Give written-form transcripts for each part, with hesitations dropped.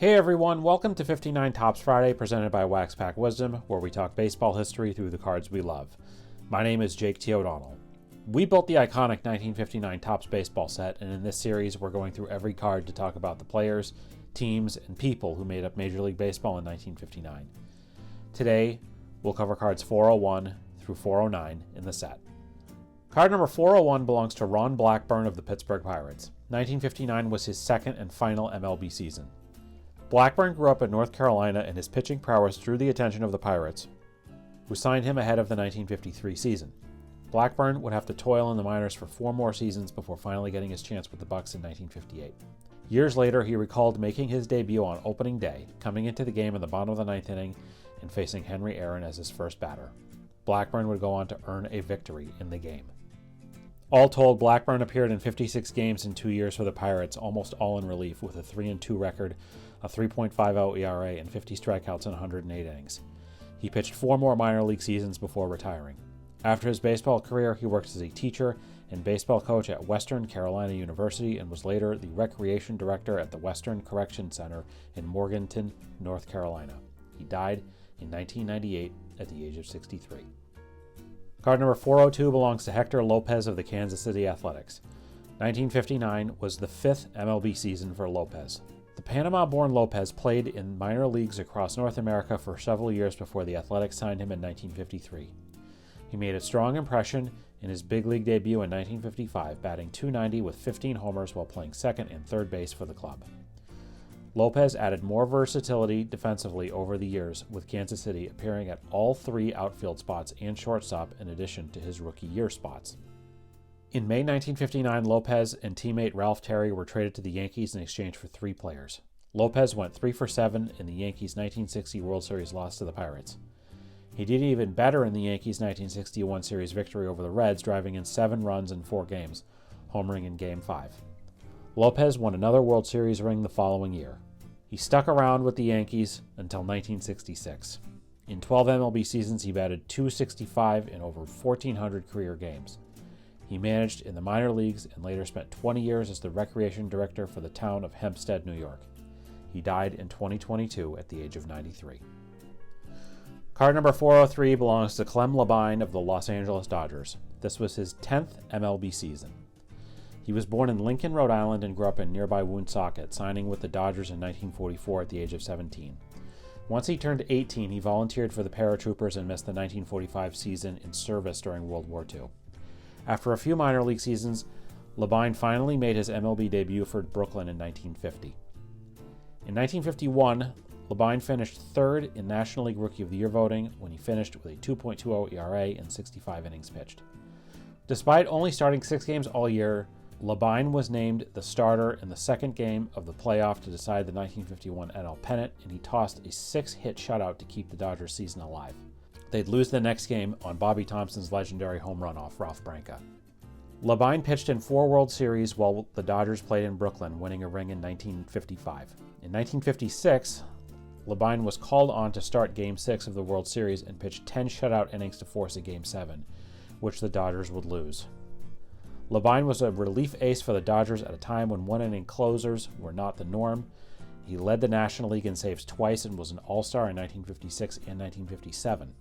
Hey everyone, welcome to 59 Tops Friday, presented by Wax Pack Wisdom, where we talk baseball history through the cards we love. My name is Jake T. O'Donnell. We built the iconic 1959 Topps baseball set, and in this series we're going through every card to talk about the players, teams, and people who made up Major League Baseball in 1959. Today, we'll cover cards 401 through 409 in the set. Card number 401 belongs to Ron Blackburn of the Pittsburgh Pirates. 1959 was his second and final MLB season. Blackburn grew up in North Carolina, and his pitching prowess drew the attention of the Pirates, who signed him ahead of the 1953 season. Blackburn would have to toil in the minors for 4 more seasons before finally getting his chance with the Bucks in 1958. Years later, he recalled making his debut on opening day, coming into the game in the bottom of the 9th inning and facing Henry Aaron as his first batter. Blackburn would go on to earn a victory in the game. All told, Blackburn appeared in 56 games in 2 years for the Pirates, almost all in relief, with a 3-2 record, a 3.50 ERA, and 50 strikeouts in 108 innings. He pitched 4 more minor league seasons before retiring. After his baseball career, he worked as a teacher and baseball coach at Western Carolina University and was later the recreation director at the Western Correction Center in Morganton, North Carolina. He died in 1998 at the age of 63. Card number 402 belongs to Hector Lopez of the Kansas City Athletics. 1959 was the 5th MLB season for Lopez. The Panama-born Lopez played in minor leagues across North America for several years before the Athletics signed him in 1953. He made a strong impression in his big league debut in 1955, batting .290 with 15 homers while playing second and third base for the club. Lopez added more versatility defensively over the years, with Kansas City appearing at all 3 outfield spots and shortstop in addition to his rookie year spots. In May 1959, Lopez and teammate Ralph Terry were traded to the Yankees in exchange for 3 players. Lopez went 3 for 7 in the Yankees' 1960 World Series loss to the Pirates. He did even better in the Yankees' 1961 Series victory over the Reds, driving in 7 runs in 4 games, homering in Game 5. Lopez won another World Series ring the following year. He stuck around with the Yankees until 1966. In 12 MLB seasons, he batted .265 in over 1,400 career games. He managed in the minor leagues and later spent 20 years as the recreation director for the town of Hempstead, New York. He died in 2022 at the age of 93. Card number 403 belongs to Clem Labine of the Los Angeles Dodgers. This was his 10th MLB season. He was born in Lincoln, Rhode Island, and grew up in nearby Woonsocket, signing with the Dodgers in 1944 at the age of 17. Once he turned 18, he volunteered for the paratroopers and missed the 1945 season in service during World War II. After a few minor league seasons, Labine finally made his MLB debut for Brooklyn in 1950. In 1951, Labine finished 3rd in National League Rookie of the Year voting when he finished with a 2.20 ERA and 65 innings pitched. Despite only starting 6 games all year, Labine was named the starter in the second game of the playoff to decide the 1951 NL pennant, and he tossed a 6-hit shutout to keep the Dodgers season alive. They'd lose the next game on Bobby Thompson's legendary home run off Ralph Branca. Labine pitched in 4 World Series while the Dodgers played in Brooklyn, winning a ring in 1955. In 1956, Labine was called on to start Game 6 of the World Series and pitched 10 shutout innings to force a Game 7, which the Dodgers would lose. Labine was a relief ace for the Dodgers at a time when one-inning closers were not the norm. He led the National League in saves twice and was an All-Star in 1956 and 1957.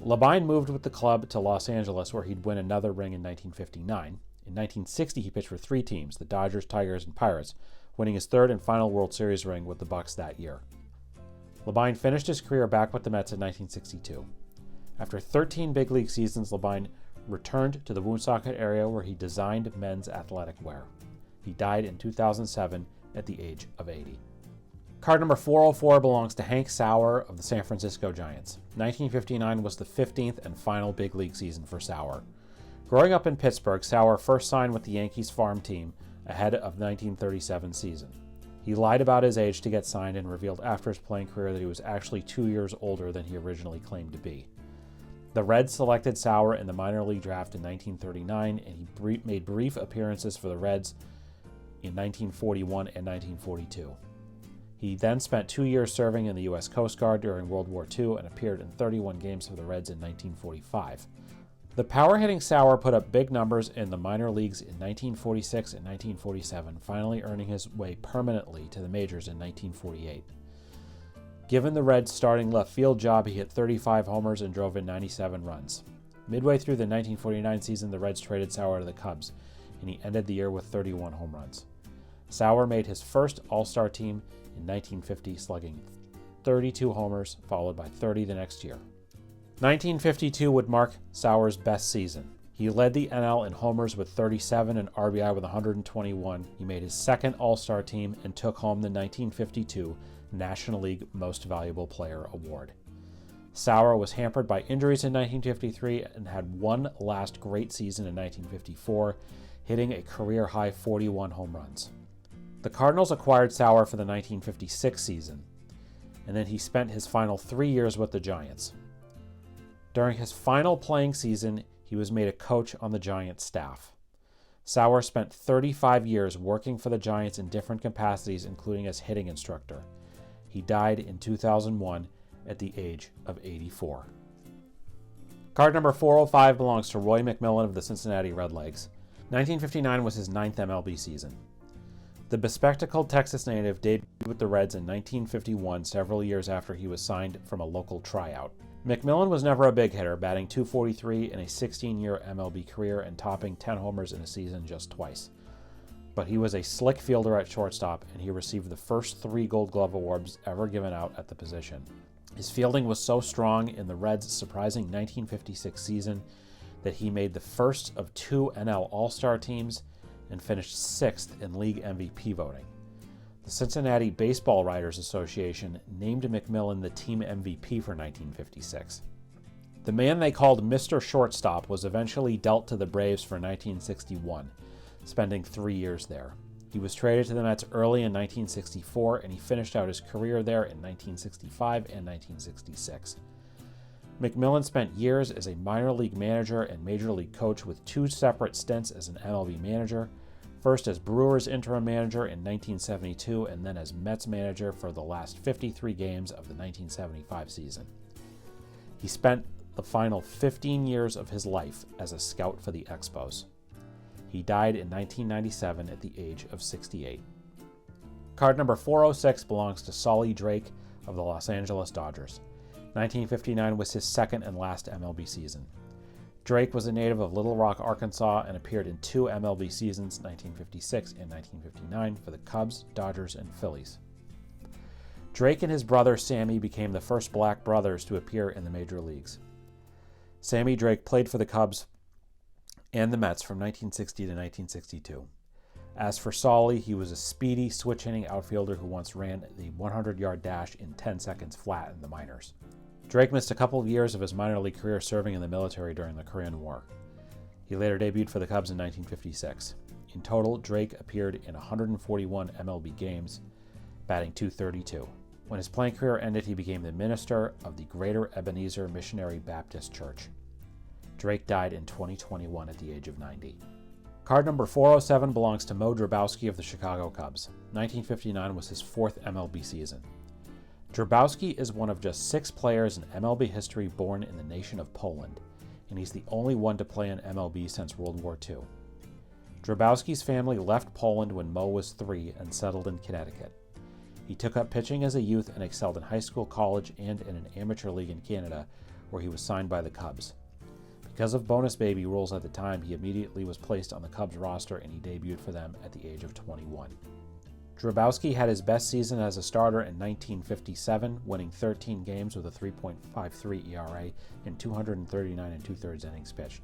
Labine moved with the club to Los Angeles, where he'd win another ring in 1959. In 1960, he pitched for 3 teams, the Dodgers, Tigers, and Pirates, winning his 3rd and final World Series ring with the Bucks that year. Labine finished his career back with the Mets in 1962. After 13 big league seasons, Labine returned to the Woonsocket area where he designed men's athletic wear. He died in 2007 at the age of 80. Card number 404 belongs to Hank Sauer of the San Francisco Giants. 1959 was the 15th and final big league season for Sauer. Growing up in Pittsburgh, Sauer first signed with the Yankees farm team ahead of the 1937 season. He lied about his age to get signed and revealed after his playing career that he was actually 2 years older than he originally claimed to be. The Reds selected Sauer in the minor league draft in 1939, and he made brief appearances for the Reds in 1941 and 1942. He then spent 2 years serving in the U.S. Coast Guard during World War II and appeared in 31 games for the Reds in 1945. The power-hitting Sauer put up big numbers in the minor leagues in 1946 and 1947, finally earning his way permanently to the majors in 1948. Given the Reds' starting left field job, he hit 35 homers and drove in 97 runs. Midway through the 1949 season, the Reds traded Sauer to the Cubs, and he ended the year with 31 home runs. Sauer made his first All-Star team in 1950, slugging 32 homers, followed by 30 the next year. 1952 would mark Sauer's best season. He led the NL in homers with 37 and RBI with 121. He made his second All-Star team and took home the 1952 National League Most Valuable Player award. Sauer was hampered by injuries in 1953 and had one last great season in 1954, hitting a career-high 41 home runs. The Cardinals acquired Sauer for the 1956 season, and then he spent his final 3 years with the Giants. During his final playing season, he was made a coach on the Giants staff. Sauer spent 35 years working for the Giants in different capacities, including as hitting instructor. He died in 2001 at the age of 84. Card number 405 belongs to Roy McMillan of the Cincinnati Redlegs. 1959 was his 9th MLB season. The bespectacled Texas native debuted with the Reds in 1951, several years after he was signed from a local tryout. McMillan was never a big hitter, batting .243 in a 16-year MLB career and topping 10 homers in a season just twice. But he was a slick fielder at shortstop, and he received the first 3 Gold Glove awards ever given out at the position. His fielding was so strong in the Reds' surprising 1956 season that he made the first of 2 NL All-Star teams and finished 6th in league MVP voting. The Cincinnati Baseball Writers Association named McMillan the team MVP for 1956. The man they called Mr. Shortstop was eventually dealt to the Braves for 1961, spending 3 years there. He was traded to the Mets early in 1964, and he finished out his career there in 1965 and 1966. McMillan spent years as a minor league manager and major league coach with 2 separate stints as an MLB manager, first as Brewers interim manager in 1972 and then as Mets manager for the last 53 games of the 1975 season. He spent the final 15 years of his life as a scout for the Expos. He died in 1997 at the age of 68. Card number 406 belongs to Solly Drake of the Los Angeles Dodgers. 1959 was his second and last MLB season. Drake was a native of Little Rock, Arkansas, and appeared in 2 MLB seasons, 1956 and 1959, for the Cubs, Dodgers, and Phillies. Drake and his brother Sammy became the first black brothers to appear in the major leagues. Sammy Drake played for the Cubs and the Mets from 1960 to 1962. As for Solly, he was a speedy, switch-hitting outfielder who once ran the 100-yard dash in 10 seconds flat in the minors. Drake missed a couple of years of his minor league career serving in the military during the Korean War. He later debuted for the Cubs in 1956. In total, Drake appeared in 141 MLB games, batting .232. When his playing career ended, he became the minister of the Greater Ebenezer Missionary Baptist Church. Drake died in 2021 at the age of 90. Card number 407 belongs to Moe Drabowsky of the Chicago Cubs. 1959 was his 4th MLB season. Drabowsky is one of just 6 players in MLB history born in the nation of Poland, and he's the only one to play in MLB since World War II. Drabowski's family left Poland when Moe was 3 and settled in Connecticut. He took up pitching as a youth and excelled in high school, college, and in an amateur league in Canada, where he was signed by the Cubs. Because of bonus baby rules at the time, he immediately was placed on the Cubs roster and he debuted for them at the age of 21. Drabowsky had his best season as a starter in 1957, winning 13 games with a 3.53 ERA in 239 2/3 innings pitched.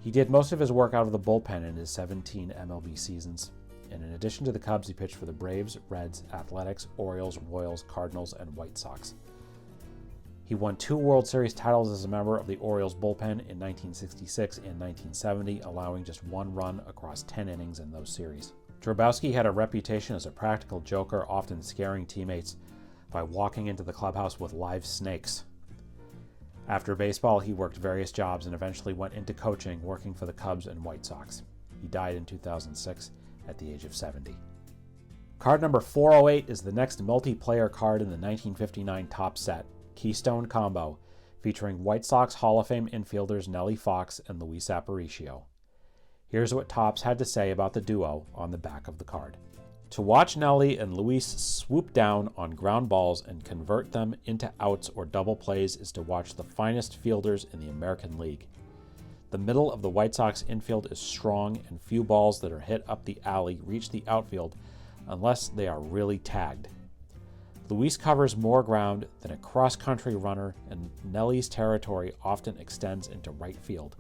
He did most of his work out of the bullpen in his 17 MLB seasons, and in addition to the Cubs, he pitched for the Braves, Reds, Athletics, Orioles, Royals, Cardinals, and White Sox. He won 2 World Series titles as a member of the Orioles bullpen in 1966 and 1970, allowing just 1 run across 10 innings in those series. Drabowsky had a reputation as a practical joker, often scaring teammates by walking into the clubhouse with live snakes. After baseball, he worked various jobs and eventually went into coaching, working for the Cubs and White Sox. He died in 2006 at the age of 70. Card number 408 is the next multiplayer card in the 1959 Topps set, Keystone Combo, featuring White Sox Hall of Fame infielders Nellie Fox and Luis Aparicio. Here's what Topps had to say about the duo on the back of the card. To watch Nellie and Luis swoop down on ground balls and convert them into outs or double plays is to watch the finest fielders in the American League. The middle of the White Sox infield is strong, and few balls that are hit up the alley reach the outfield unless they are really tagged. Luis covers more ground than a cross-country runner, and Nellie's territory often extends into right field.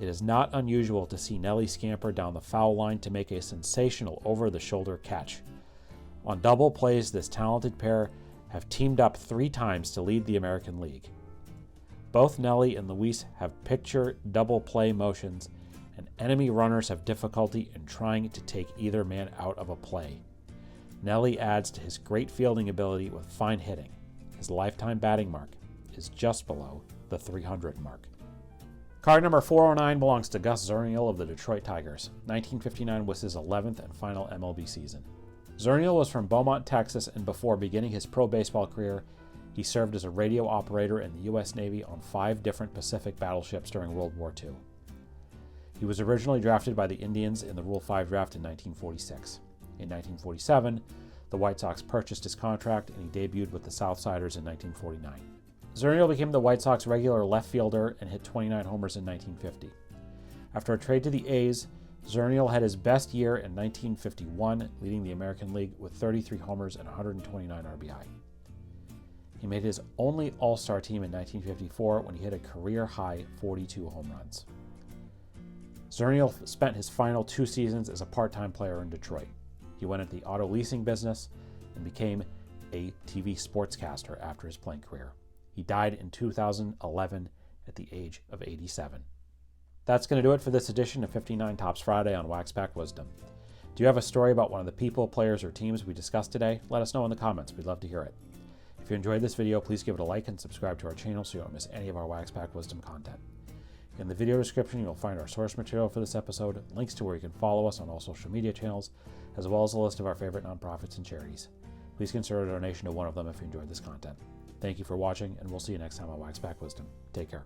It is not unusual to see Nellie scamper down the foul line to make a sensational over-the-shoulder catch. On double plays, this talented pair have teamed up 3 times to lead the American League. Both Nellie and Luis have picture double play motions, and enemy runners have difficulty in trying to take either man out of a play. Nellie adds to his great fielding ability with fine hitting. His lifetime batting mark is just below the 300 mark. Card number 409 belongs to Gus Zernial of the Detroit Tigers. 1959 was his 11th and final MLB season. Zernial was from Beaumont, Texas, and before beginning his pro baseball career, he served as a radio operator in the U.S. Navy on 5 different Pacific battleships during World War II. He was originally drafted by the Indians in the Rule 5 draft in 1946. In 1947, the White Sox purchased his contract, and he debuted with the Southsiders in 1949. Zernial became the White Sox regular left fielder and hit 29 homers in 1950. After a trade to the A's, Zernial had his best year in 1951, leading the American League with 33 homers and 129 RBI. He made his only All-Star team in 1954 when he hit a career-high 42 home runs. Zernial spent his final 2 seasons as a part-time player in Detroit. He went into the auto leasing business and became a TV sportscaster after his playing career. He died in 2011 at the age of 87. That's going to do it for this edition of 59 Tops Friday on Wax Pack Wisdom. Do you have a story about one of the people, players, or teams we discussed today? Let us know in the comments. We'd love to hear it. If you enjoyed this video, please give it a like and subscribe to our channel so you don't miss any of our Wax Pack Wisdom content. In the video description, you'll find our source material for this episode, links to where you can follow us on all social media channels, as well as a list of our favorite nonprofits and charities. Please consider a donation to one of them if you enjoyed this content. Thank you for watching, and we'll see you next time on Wax Pack Wisdom. Take care.